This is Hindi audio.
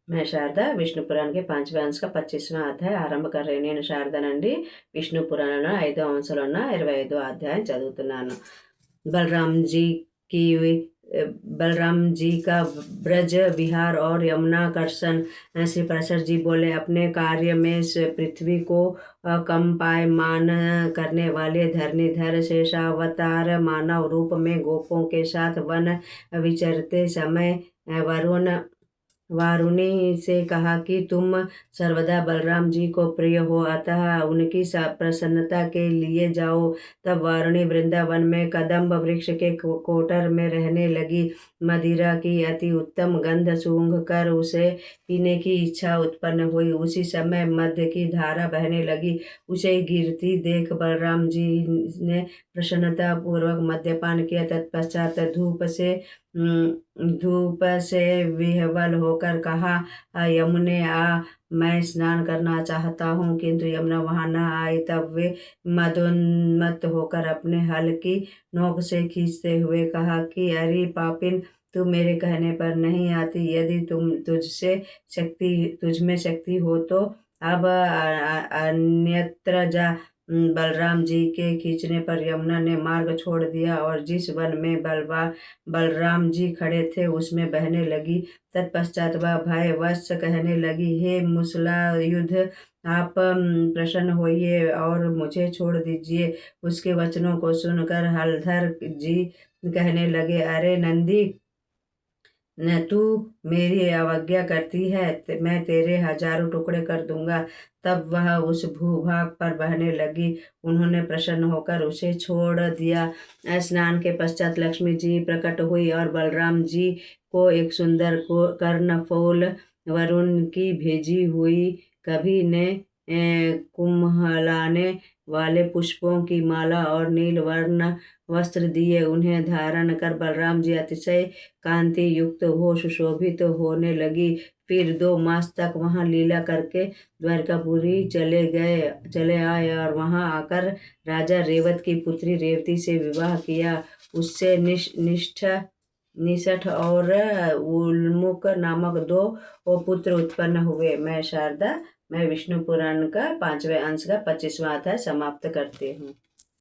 मैं शारदा विष्णु पुराण के 5वें अंश का 25वां అధ్యాయం ఆరంభ कर నేను శారదనండి విష్ణు పురాణంలో 5వ అంశంలో ఉన్న 25వ అధ్యాయం చదువుతున్నాను. बलराम जी की बलराम जी का ब्रज विहार और यमुना कर्षण। श्री प्रसर जी बोले, अपने कार्य में पृथ्वी को कंपायमान करने वाले धरणीधर शेषावतार मानव रूप में गोपों के साथ वन विचरते समय वरुण वारुणी से कहा कि तुम सर्वदा बलराम जी को प्रिय हो, अतः उनकी प्रसन्नता के लिए जाओ। तब वारुणी वृंदावन में कदम्ब वृक्ष के कोटर में रहने लगी। मदिरा की अति उत्तम गंध सूंघ कर उसे पीने की इच्छा उत्पन्न हुई। उसी समय मध्य की धारा बहने लगी। उसे गिरती देख बलराम जी ने प्रसन्नता पूर्वक मद्यपान किया। तत्पश्चात धूप से विह्वल होकर कहा, यमुने आ, मैं स्नान करना चाहता हूँ, किंतु यमुना वहां न आई। तब वे मदोन्मत्त होकर अपने हल की नोक से खींचते हुए कहा कि अरे पापिन, तू मेरे कहने पर नहीं आती। यदि तुझ में शक्ति हो तो अब अन्यत्र जा। बलराम जी के खींचने पर यमुना ने मार्ग छोड़ दिया और जिस वन में बलराम जी खड़े थे उसमें बहने लगी। तत्पश्चात वह भयवश कहने लगी, हे मुसलायुध, आप प्रसन्न होइए और मुझे छोड़ दीजिए। उसके वचनों को सुनकर हलधर जी कहने लगे, अरे नंदी, न तू मेरी अवज्ञा करती है, मैं तेरे हजारों टुकड़े कर दूंगा। तब वह उस भूभाग पर बहने लगी। उन्होंने प्रसन्न होकर उसे छोड़ दिया। स्नान के पश्चात लक्ष्मी जी प्रकट हुई और बलराम जी को एक सुंदर कर्णफूल वरुण की भेजी हुई कभी ने कुम्हलाने वाले पुष्पों की माला और नील वर्ण वस्त्र दिए। उन्हें धारण कर बलराम जी अतिशय कांति युक्त हो सुशोभित होने लगी। फिर 2 मास तक वहां लीला करके द्वारकापुरी चले आए और वहां आकर राजा रेवत की पुत्री रेवती से विवाह किया। उससे निषठ और उल्मुक नामक 2 पुत्र उत्पन्न हुए। मैं शारदा, मैं विष्णु पुराण का 5वें अंश का 25वां अध्याय समाप्त करती हूँ।